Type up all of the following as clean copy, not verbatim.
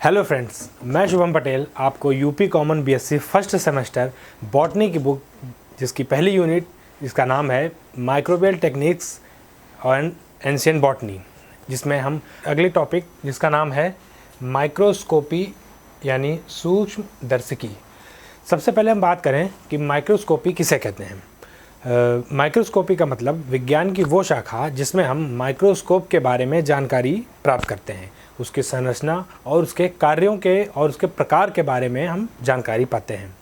Hello friends, मैं शुभम पटेल आपको UP common BSc first semester botany की बुक जिसकी पहली यूनिट जिसका नाम है microbial techniques and ancient botany, जिसमें हम अगले टॉपिक जिसका नाम है माइक्रोस्कोपी यानी सूक्ष्मदर्शिकी। सबसे पहले हम बात करें कि माइक्रोस्कोपी किसे कहते हैं। माइक्रोस्कोपी का मतलब विज्ञान की वो शाखा जिसमें हम माइक्रोस्कोप के बारे में जानकारी प्राप्त करते हैं, उसकी संरचना और उसके कार्यों के और उसके प्रकार के बारे में हम जानकारी पाते हैं।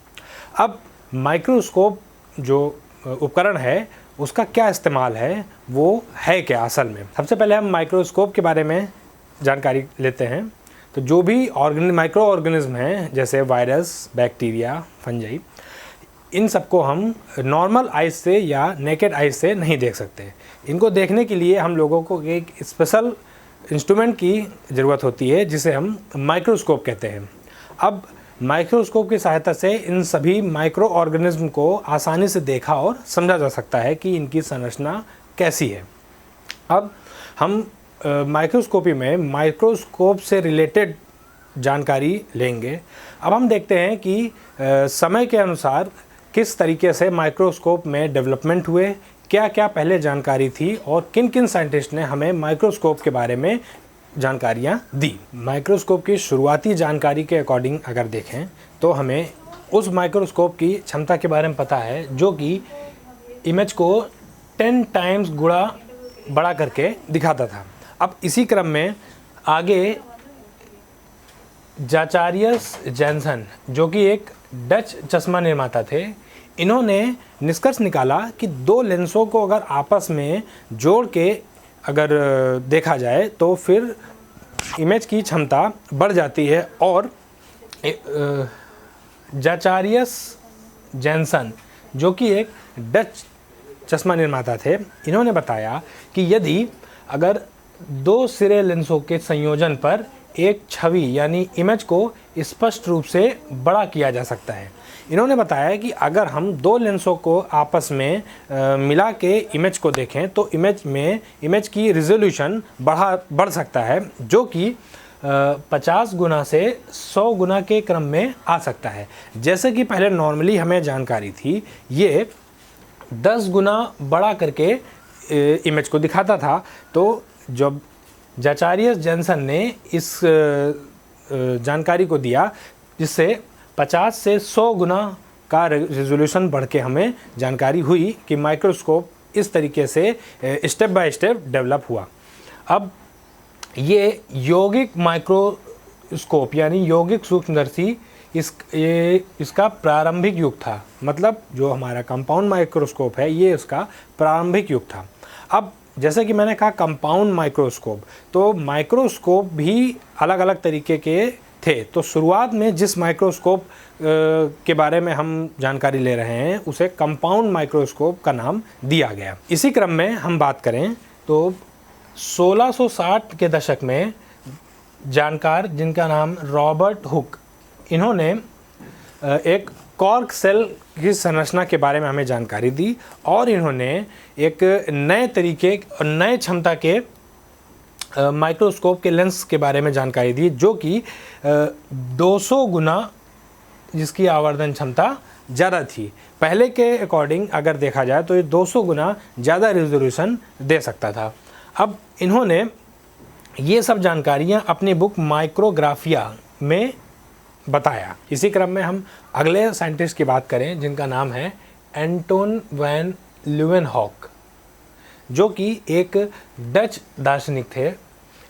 अब माइक्रोस्कोप जो उपकरण है उसका क्या इस्तेमाल है, वो है क्या असल में। सबसे पहले हम माइक्रोस्कोप के बारे में जानकारी लेते हैं। तो जो भी माइक्रो ऑर्गेनिज्म हैं जैसे वायरस, बैक्टीरिया, फंजाई, इन सबको हम नॉर्मल आइज से या नेकेड आइज से नहीं देख सकते। इनको देखने के लिए हम लोगों को एक स्पेशल इंस्ट्रूमेंट की ज़रूरत होती है जिसे हम माइक्रोस्कोप कहते हैं। अब माइक्रोस्कोप की सहायता से इन सभी माइक्रो ऑर्गेनिज्म को आसानी से देखा और समझा जा सकता है कि इनकी संरचना कैसी है। अब हम माइक्रोस्कोपी में माइक्रोस्कोप से रिलेटेड जानकारी लेंगे। अब हम देखते हैं कि समय के अनुसार किस तरीके से माइक्रोस्कोप में डेवलपमेंट हुए, क्या क्या पहले जानकारी थी और किन किन साइंटिस्ट ने हमें माइक्रोस्कोप के बारे में जानकारियाँ दी। माइक्रोस्कोप की शुरुआती जानकारी के अकॉर्डिंग अगर देखें तो हमें उस माइक्रोस्कोप की क्षमता के बारे में पता है जो कि इमेज को 10 टाइम्स गुणा बड़ा करके दिखाता था। अब इसी क्रम में आगे जाचारियस जैनसन जो कि एक डच चश्मा निर्माता थे, इन्होंने निष्कर्ष निकाला कि दो लेंसों को अगर आपस में जोड़ के अगर देखा जाए तो फिर इमेज की क्षमता बढ़ जाती है। और जाचारियस जैनसन जो कि एक डच चश्मा निर्माता थे, इन्होंने बताया कि यदि अगर दो सिरे लेंसों के संयोजन पर एक छवि यानी इमेज को स्पष्ट रूप से बड़ा किया जा सकता है। इन्होंने बताया कि अगर हम दो लेंसों को आपस में मिला के इमेज को देखें तो इमेज की रिजोल्यूशन बढ़ सकता है, जो कि 50 गुना से 100 गुना के क्रम में आ सकता है। जैसे कि पहले नॉर्मली हमें जानकारी थी, ये 10 गुना बड़ा करके इमेज को दिखाता था। तो जब जाचारियस जैनसन ने इस जानकारी को दिया जिससे 50 से 100 गुना का रेजोल्यूशन बढ़ के हमें जानकारी हुई कि माइक्रोस्कोप इस तरीके से स्टेप बाय स्टेप डेवलप हुआ। अब ये यौगिक माइक्रोस्कोप यानी यौगिक सूक्ष्मदर्शी इसका प्रारंभिक युग था। मतलब जो हमारा कंपाउंड माइक्रोस्कोप है ये इसका प्रारंभिक युग था। अब जैसे कि मैंने कहा कंपाउंड माइक्रोस्कोप, तो माइक्रोस्कोप भी अलग अलग तरीके के थे। तो शुरुआत में जिस माइक्रोस्कोप के बारे में हम जानकारी ले रहे हैं उसे कंपाउंड माइक्रोस्कोप का नाम दिया गया। इसी क्रम में हम बात करें तो 1660 के दशक में जानकार जिनका नाम रॉबर्ट हुक, इन्होंने एक कॉर्क सेल की संरचना के बारे में हमें जानकारी दी और इन्होंने एक नए तरीके और नए क्षमता के माइक्रोस्कोप के लेंस के बारे में जानकारी दी जो कि 200 गुना जिसकी आवर्धन क्षमता ज़्यादा थी। पहले के अकॉर्डिंग अगर देखा जाए तो ये 200 गुना ज़्यादा रेजोल्यूशन दे सकता था। अब इन्होंने ये सब जानकारियाँ अपनी बुक माइक्रोग्राफिया में बताया। इसी क्रम में हम अगले साइंटिस्ट की बात करें जिनका नाम है एंटोन वैन ल्यूवेनहॉक, जो कि एक डच दार्शनिक थे।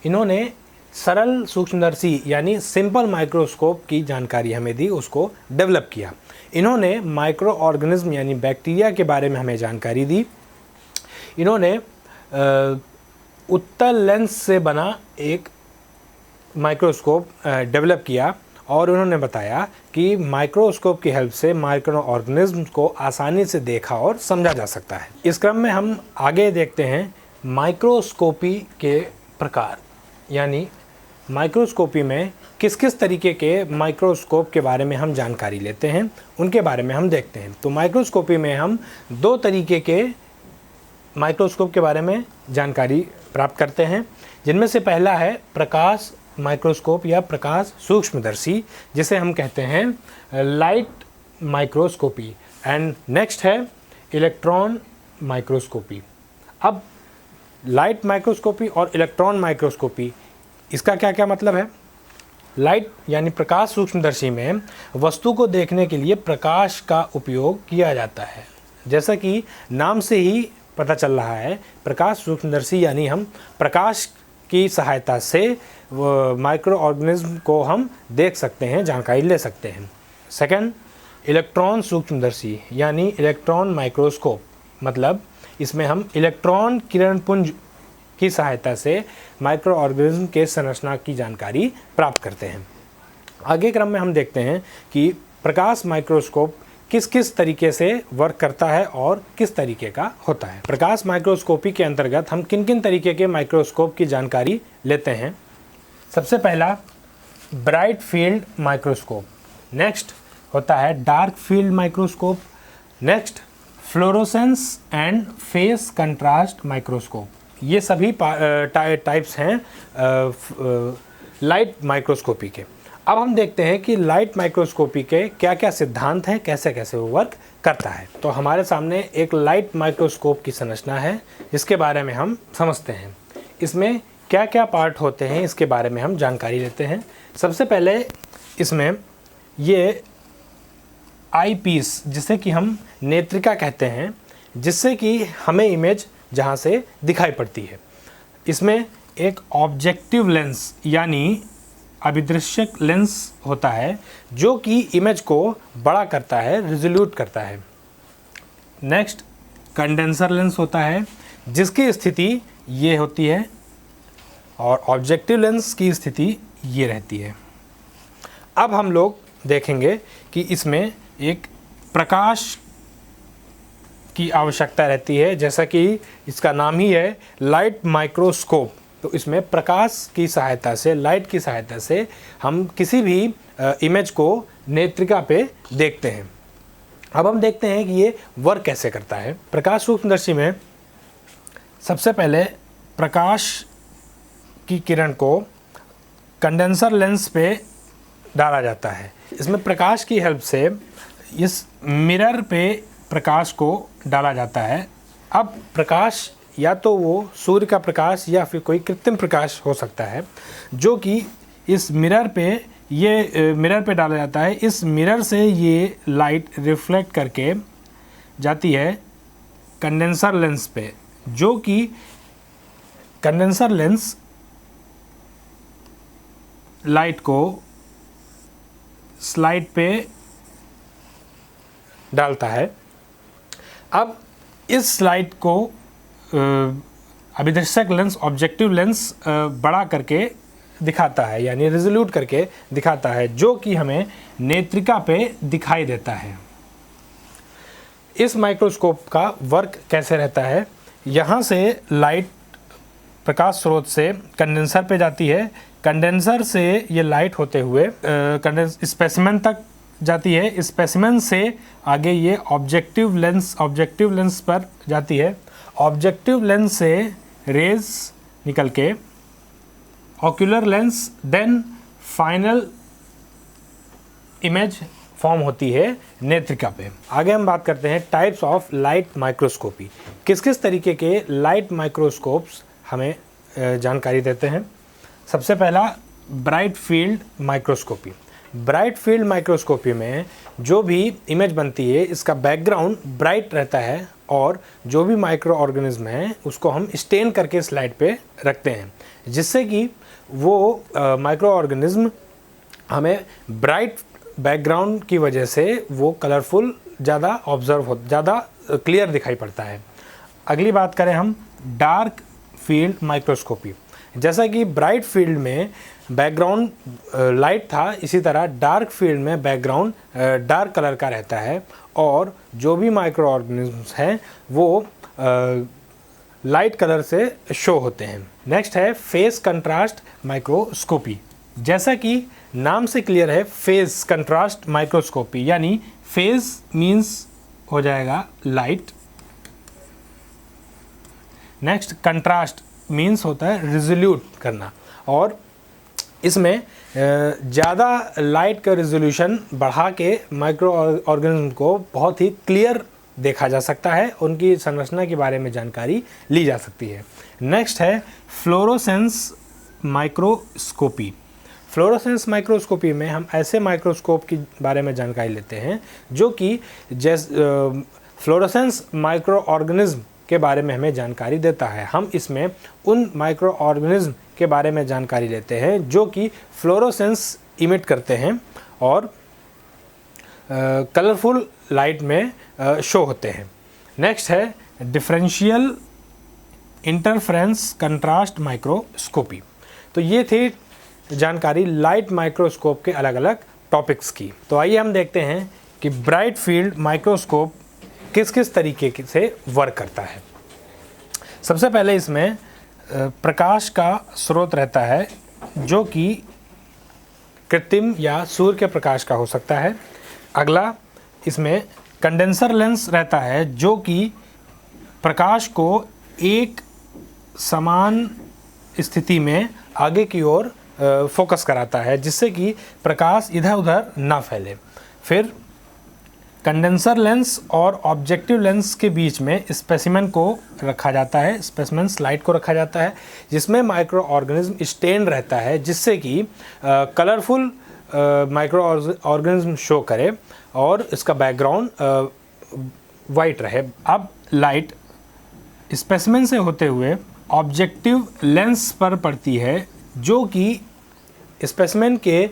इन्होंने सरल सूक्ष्मदर्शी यानी सिंपल माइक्रोस्कोप की जानकारी हमें दी, उसको डेवलप किया। इन्होंने माइक्रो ऑर्गेनिज्म यानी बैक्टीरिया के बारे में हमें जानकारी दी। इन्होंने उत्तल लेंस से बना एक माइक्रोस्कोप डेवलप किया और उन्होंने बताया कि माइक्रोस्कोप की हेल्प से माइक्रो ऑर्गेनिज्म को आसानी से देखा और समझा जा सकता है। इस क्रम में हम आगे देखते हैं माइक्रोस्कोपी के प्रकार, यानी माइक्रोस्कोपी में किस किस तरीके के माइक्रोस्कोप के बारे में हम जानकारी लेते हैं, उनके बारे में हम देखते हैं। तो माइक्रोस्कोपी में हम दो तरीके के माइक्रोस्कोप के बारे में जानकारी प्राप्त करते हैं, जिनमें से पहला है प्रकाश माइक्रोस्कोप या प्रकाश सूक्ष्मदर्शी, जिसे हम कहते हैं लाइट माइक्रोस्कोपी। एंड नेक्स्ट है इलेक्ट्रॉन माइक्रोस्कोपी। अब लाइट माइक्रोस्कोपी और इलेक्ट्रॉन माइक्रोस्कोपी, इसका क्या क्या मतलब है? लाइट यानी प्रकाश सूक्ष्मदर्शी में वस्तु को देखने के लिए प्रकाश का उपयोग किया जाता है। जैसा कि नाम से ही पता चल रहा है, प्रकाश सूक्ष्मदर्शी यानी हम प्रकाश की सहायता से माइक्रो ऑर्गेनिज्म को हम देख सकते हैं, जानकारी ले सकते हैं। सेकंड, इलेक्ट्रॉन सूक्ष्मदर्शी यानी इलेक्ट्रॉन माइक्रोस्कोप, मतलब इसमें हम इलेक्ट्रॉन किरणपुंज की सहायता से माइक्रो ऑर्गेनिज्म के संरचना की जानकारी प्राप्त करते हैं। आगे क्रम में हम देखते हैं कि प्रकाश माइक्रोस्कोप किस किस तरीके से वर्क करता है और किस तरीके का होता है। प्रकाश माइक्रोस्कोपी के अंतर्गत हम किन किन तरीके के माइक्रोस्कोप की जानकारी लेते हैं। सबसे पहला ब्राइट फील्ड माइक्रोस्कोप, नेक्स्ट होता है dark field microscope, next fluorescence and face contrast microscope. ये सभी टाइप्स हैं लाइट माइक्रोस्कोपी के। अब हम देखते हैं कि लाइट माइक्रोस्कोपी के क्या क्या सिद्धांत हैं, कैसे कैसे वो वर्क करता है। तो हमारे सामने एक लाइट माइक्रोस्कोप की संरचना है, जिसके बारे में हम समझते हैं। इसमें क्या क्या पार्ट होते हैं, इसके बारे में हम जानकारी लेते हैं। सबसे पहले इसमें ये आई पीस, जिसे कि हम नेत्रिका कहते हैं, जिससे कि हमें इमेज जहाँ से दिखाई पड़ती है। इसमें एक ऑब्जेक्टिव लेंस यानी अभिदृश्यक लेंस होता है, जो कि इमेज को बड़ा करता है, रिजोल्यूट करता है। नेक्स्ट कंडेंसर लेंस होता है, जिसकी स्थिति ये होती है और ऑब्जेक्टिव लेंस की स्थिति ये रहती है। अब हम लोग देखेंगे कि इसमें एक प्रकाश की आवश्यकता रहती है, जैसा कि इसका नाम ही है लाइट माइक्रोस्कोप। तो इसमें प्रकाश की सहायता से, लाइट की सहायता से हम किसी भी इमेज को नेत्रिका पे देखते हैं। अब हम देखते हैं कि ये वर्क कैसे करता है। प्रकाश सूक्ष्मदर्शी में सबसे पहले प्रकाश की किरण को कंडेंसर लेंस पे डाला जाता है। इसमें प्रकाश की हेल्प से इस मिरर पे प्रकाश को डाला जाता है। अब प्रकाश या तो वो सूर्य का प्रकाश या फिर कोई कृत्रिम प्रकाश हो सकता है, जो कि इस मिरर पे डाला जाता है। इस मिरर से ये लाइट रिफ्लेक्ट करके जाती है कंडेंसर लेंस पे, जो कि कंडेंसर लेंस लाइट को स्लाइड पे डालता है। अब इस स्लाइड को अभिदर्शक लेंस, ऑब्जेक्टिव लेंस बड़ा करके दिखाता है, यानी रिजोल्यूट करके दिखाता है, जो कि हमें नेत्रिका पे दिखाई देता है। इस माइक्रोस्कोप का वर्क कैसे रहता है? यहाँ से लाइट प्रकाश स्रोत से कंडेंसर पे जाती है, कंडेंसर से ये लाइट होते हुए स्पेसिमेन तक जाती है, स्पेसिमेन से आगे ये ऑब्जेक्टिव लेंस पर जाती है। ऑब्जेक्टिव लेंस से रेज निकल के ocular lens, then final image form होती है नेत्रिका पे। आगे हम बात करते हैं टाइप्स ऑफ लाइट माइक्रोस्कोपी। किस किस तरीके के लाइट माइक्रोस्कोप्स हमें जानकारी देते हैं। सबसे पहला bright field microscopy. Bright field microscopy में जो भी इमेज बनती है, इसका बैकग्राउंड ब्राइट रहता है और जो भी माइक्रो ऑर्गेनिज्म है उसको हम स्टेन करके स्लाइड पे रखते हैं, जिससे कि वो माइक्रो ऑर्गेनिज्म हमें ब्राइट बैकग्राउंड की वजह से वो कलरफुल ज़्यादा क्लियर दिखाई पड़ता है। अगली बात करें हम डार्क फील्ड माइक्रोस्कोपी। जैसा कि ब्राइट फील्ड में बैकग्राउंड लाइट था, इसी तरह डार्क फील्ड में बैकग्राउंड डार्क कलर का रहता है और जो भी माइक्रो ऑर्गेनिजम्स हैं वो लाइट कलर से शो होते हैं। नेक्स्ट है फेस कंट्रास्ट माइक्रोस्कोपी। जैसा कि नाम से क्लियर है, फेस कंट्रास्ट माइक्रोस्कोपी, यानी फेस मीन्स हो जाएगा लाइट, नेक्स्ट कंट्रास्ट मीन्स होता है रिजोल्यूट करना, और इसमें ज़्यादा लाइट का रेजोल्यूशन बढ़ा के माइक्रो ऑर्गेनिज्म को बहुत ही क्लियर देखा जा सकता है, उनकी संरचना के बारे में जानकारी ली जा सकती है। नेक्स्ट है फ्लोरोसेंस माइक्रोस्कोपी। फ्लोरोसेंस माइक्रोस्कोपी में हम ऐसे माइक्रोस्कोप के बारे में जानकारी लेते हैं जो कि फ्लोरोसेंस माइक्रो ऑर्गेनिज्म के बारे में हमें जानकारी देता है। हम इसमें उन माइक्रो ऑर्गेनिज्म के बारे में जानकारी लेते हैं जो कि फ्लोरोसेंस इमिट करते हैं और कलरफुल लाइट में शो होते हैं। नेक्स्ट है डिफरेंशियल इंटरफेरेंस कंट्रास्ट माइक्रोस्कोपी। तो ये थी जानकारी लाइट माइक्रोस्कोप के अलग अलग टॉपिक्स की। तो आइए हम देखते हैं कि ब्राइट फील्ड माइक्रोस्कोप किस किस तरीके से वर्क करता है। सबसे पहले इसमें प्रकाश का स्रोत रहता है जो कि कृत्रिम या सूर्य के प्रकाश का हो सकता है। अगला इसमें कंडेंसर लेंस रहता है जो कि प्रकाश को एक समान स्थिति में आगे की ओर फोकस कराता है जिससे कि प्रकाश इधर उधर ना फैले। फिर कंडेंसर लेंस और ऑब्जेक्टिव लेंस के बीच में स्पेसिमेन को रखा जाता है, स्पेसिमेन स्लाइड को रखा जाता है जिसमें माइक्रो ऑर्गेनिज्म स्टेन रहता है जिससे कि कलरफुल माइक्रो ऑर्गेनिज्म शो करे और इसका बैकग्राउंड वाइट रहे। अब लाइट स्पेसिमेन से होते हुए ऑब्जेक्टिव लेंस पर पड़ती है जो कि स्पेसिमेन के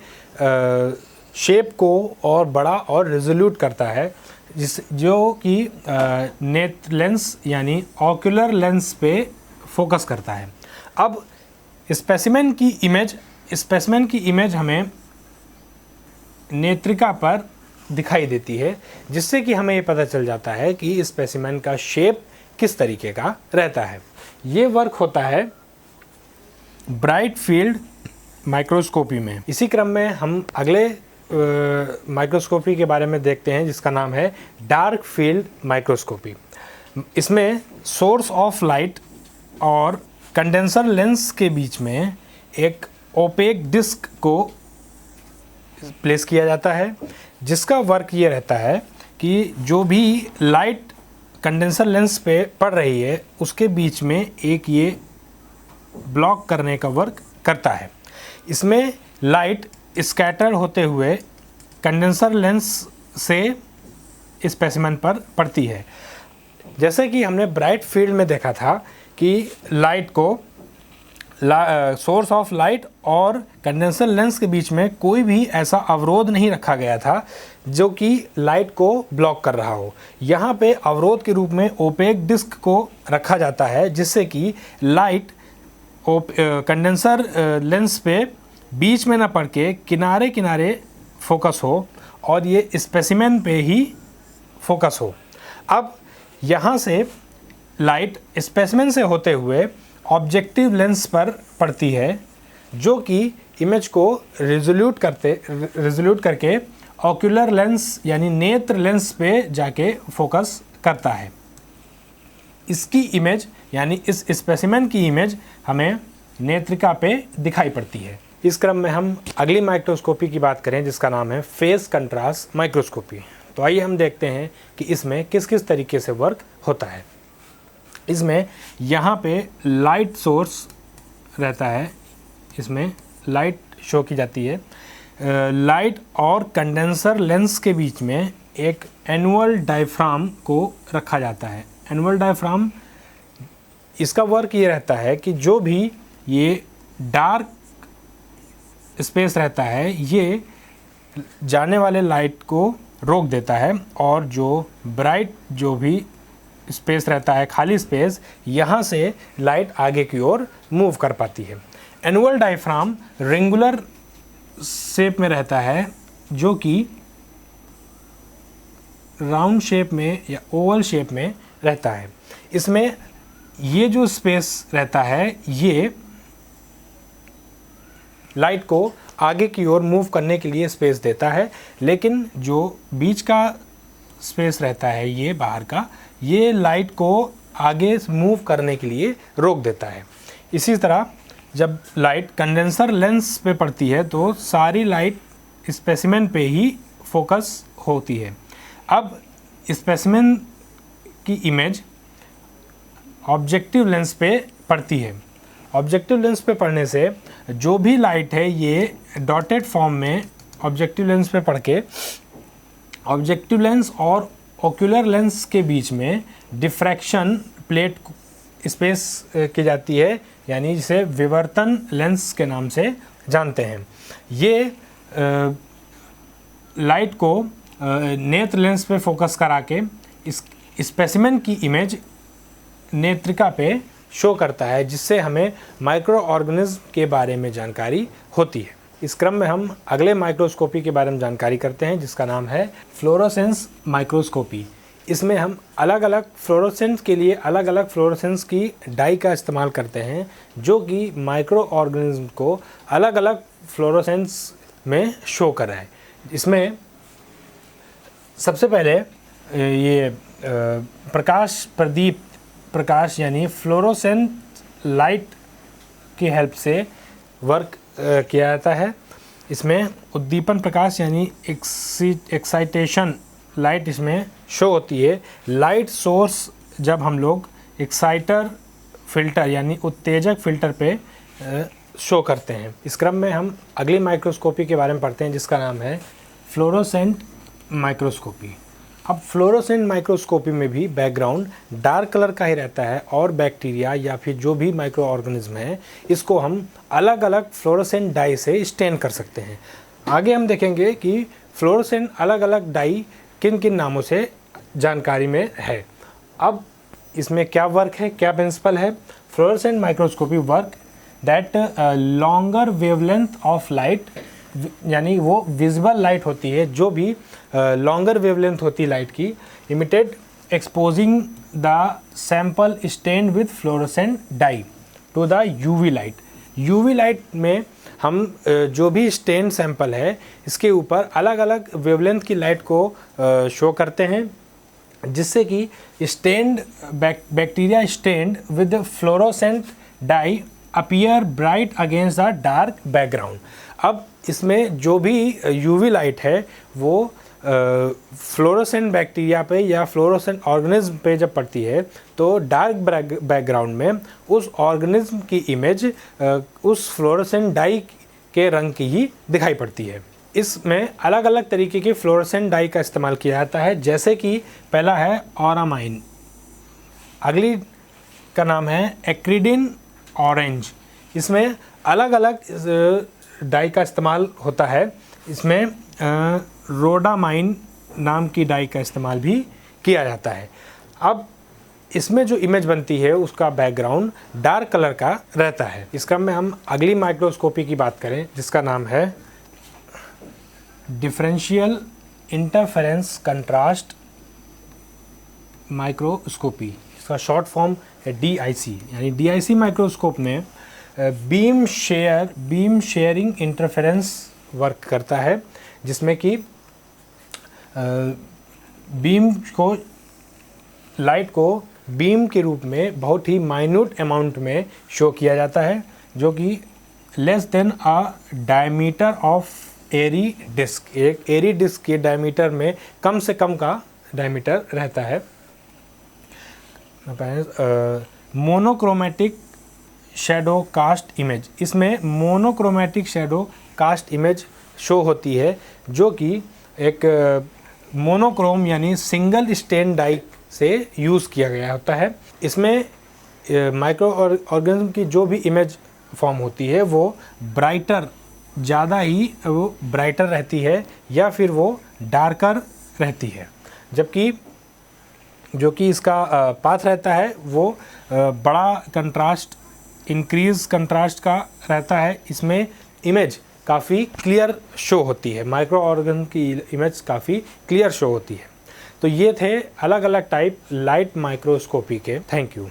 शेप को और बड़ा और रिजोल्यूट करता है जो कि नेत्र लेंस यानी ऑक्यूलर लेंस पे फोकस करता है। अब स्पेसिमेन की इमेज हमें नेत्रिका पर दिखाई देती है जिससे कि हमें ये पता चल जाता है कि स्पेसिमेन का शेप किस तरीके का रहता है। ये वर्क होता है ब्राइट फील्ड माइक्रोस्कोपी में। इसी क्रम में हम अगले माइक्रोस्कोपी के बारे में देखते हैं जिसका नाम है डार्क फील्ड माइक्रोस्कोपी। इसमें सोर्स ऑफ लाइट और कंडेंसर लेंस के बीच में एक ओपेक डिस्क को प्लेस किया जाता है जिसका वर्क ये रहता है कि जो भी लाइट कंडेंसर लेंस पे पड़ रही है उसके बीच में एक ये ब्लॉक करने का वर्क करता है। इसमें लाइट स्कैटर होते हुए कंडेंसर लेंस से स्पेसिमेन पर पड़ती है। जैसे कि हमने ब्राइट फील्ड में देखा था कि लाइट को सोर्स ऑफ लाइट और कंडेंसर लेंस के बीच में कोई भी ऐसा अवरोध नहीं रखा गया था जो कि लाइट को ब्लॉक कर रहा हो। यहाँ पे अवरोध के रूप में ओपेक डिस्क को रखा जाता है जिससे कि लाइट कंडेंसर लेंस पे बीच में ना पड़ के किनारे किनारे फोकस हो और ये स्पेसिमेन पे ही फोकस हो। अब यहाँ से लाइट स्पेसिमेन से होते हुए ऑब्जेक्टिव लेंस पर पड़ती है जो कि इमेज को रिजोल्यूट करके ऑक्यूलर लेंस यानी नेत्र लेंस पे जाके फोकस करता है। इसकी इमेज यानी इस स्पेसिमेन की इमेज हमें नेत्रिका पे दिखाई पड़ती है। इस क्रम में हम अगली माइक्रोस्कोपी की बात करें जिसका नाम है फेस कंट्रास्ट माइक्रोस्कोपी। तो आइए हम देखते हैं कि इसमें किस किस तरीके से वर्क होता है। इसमें यहाँ पे लाइट सोर्स रहता है, इसमें लाइट शो की जाती है। लाइट और कंडेंसर लेंस के बीच में एक एनुअल डायफ्राम को रखा जाता है। एनुअल डायफ्राम इसका वर्क ये रहता है कि जो भी ये डार्क स्पेस रहता है ये जाने वाले लाइट को रोक देता है और जो ब्राइट जो भी स्पेस रहता है, खाली स्पेस, यहाँ से लाइट आगे की ओर मूव कर पाती है। एनुअल डायफ्राम रेंगुलर शेप में रहता है जो कि राउंड शेप में या ओवल शेप में रहता है। इसमें ये जो स्पेस रहता है ये लाइट को आगे की ओर मूव करने के लिए स्पेस देता है, लेकिन जो बीच का स्पेस रहता है ये बाहर का, ये लाइट को आगे मूव करने के लिए रोक देता है। इसी तरह जब लाइट कंडेंसर लेंस पे पड़ती है तो सारी लाइट स्पेसिमेन पे ही फोकस होती है। अब स्पेसिमेन की इमेज ऑब्जेक्टिव लेंस पे पड़ती है। ऑब्जेक्टिव लेंस पे पड़ने से जो भी लाइट है ये डॉटेड फॉर्म में ऑब्जेक्टिव लेंस पे पड़ के ऑब्जेक्टिव लेंस और ओक्यूलर लेंस के बीच में डिफ्रैक्शन प्लेट स्पेस की जाती है, यानी जिसे विवर्तन लेंस के नाम से जानते हैं। ये लाइट को नेत्र लेंस पे फोकस करा के इस स्पेसिमेन की इमेज नेत्रिका पे शो करता है, जिससे हमें माइक्रो ऑर्गेनिज्म के बारे में जानकारी होती है। इस क्रम में हम अगले माइक्रोस्कोपी के बारे में जानकारी करते हैं, जिसका नाम है फ्लोरोसेंस माइक्रोस्कोपी। इसमें हम अलग अलग फ्लोरोसेंस के लिए अलग अलग फ्लोरोसेंस की डाई का इस्तेमाल करते हैं, जो कि माइक्रो ऑर्गेनिज्म को अलग अलग फ्लोरोसेंस में शो कराए। इसमें सबसे पहले ये प्रकाश यानी फ्लोरोसेंट लाइट की हेल्प से वर्क किया जाता है। इसमें उद्दीपन प्रकाश यानी एक्साइटेशन लाइट इसमें शो होती है। लाइट सोर्स जब हम लोग एक्साइटर फिल्टर यानी उत्तेजक फिल्टर पे शो करते हैं। इस क्रम में हम अगली माइक्रोस्कोपी के बारे में पढ़ते हैं, जिसका नाम है फ्लोरोसेंट माइक्रोस्कोपी। अब फ्लोरोसेंट माइक्रोस्कोपी में भी बैकग्राउंड डार्क कलर का ही रहता है और बैक्टीरिया या फिर जो भी माइक्रो ऑर्गेनिज्म है इसको हम अलग अलग फ्लोरोसेंट डाई से स्टेन कर सकते हैं। आगे हम देखेंगे कि फ्लोरोसेंट अलग अलग डाई किन किन नामों से जानकारी में है। अब इसमें क्या वर्क है, क्या प्रिंसिपल है। Fluorescent microscopy work that longer wavelength of light, यानी वो विजिबल लाइट होती है जो भी लॉन्गर वेवलेंथ होती है लाइट की, emitted exposing the sample stained with fluorescent dye to the UV light. UV light में हम जो भी स्टेन सैंपल है इसके ऊपर अलग अलग वेवलेंथ की लाइट को शो करते हैं, जिससे कि stained bacteria stained with fluorescent dye appear bright against the dark background. अब इसमें जो भी यूवी लाइट है वो फ्लोरोसेंट बैक्टीरिया पे या फ्लोरोसेंट ऑर्गेनिज्म पे जब पड़ती है तो डार्क बैकग्राउंड में उस ऑर्गेनिज्म की इमेज उस फ्लोरोसेंट डाई के रंग की ही दिखाई पड़ती है। इसमें अलग अलग तरीके की फ्लोरोसेंट डाई का इस्तेमाल किया जाता है, जैसे कि पहला है ऑरामाइन, अगली का नाम है एक्रिडिन ऑरेंज। इसमें अलग अलग डाई का इस्तेमाल होता है। इसमें रोडामाइन नाम की डाई का इस्तेमाल भी किया जाता है। अब इसमें जो इमेज बनती है उसका बैकग्राउंड डार्क कलर का रहता है। इस क्रम में हम अगली माइक्रोस्कोपी की बात करें, जिसका नाम है डिफरेंशियल इंटरफेरेंस कंट्रास्ट माइक्रोस्कोपी। इसका शॉर्ट फॉर्म है DIC, यानी DIC माइक्रोस्कोप में बीम शेयरिंग इंटरफेरेंस वर्क करता है, जिसमें कि बीम को लाइट को बीम के रूप में बहुत ही माइन्यूट अमाउंट में शो किया जाता है, जो कि less than a diameter of Airy disc. एक एरी डिस्क के डायमीटर में कम से कम का डायमीटर रहता है। मोनोक्रोमेटिक शैडो कास्ट इमेज, इसमें monochromatic shadow cast image show होती है, जो कि एक मोनोक्रोम यानी सिंगल स्टेन डाई से यूज़ किया गया होता है। इसमें माइक्रो ऑर्गेनिज्म की जो भी इमेज फॉर्म होती है वो ब्राइटर ज़्यादा ही वो ब्राइटर रहती है या फिर वो डार्कर रहती है, जबकि जो कि इसका पाथ रहता है वो बड़ा कंट्रास्ट इंक्रीज कंट्रास्ट का रहता है। इसमें इमेज काफ़ी क्लियर शो होती है, माइक्रो ऑर्गेनिज्म की इमेज काफ़ी क्लियर शो होती है। तो ये थे अलग अलग टाइप लाइट माइक्रोस्कोपी के। Thank you.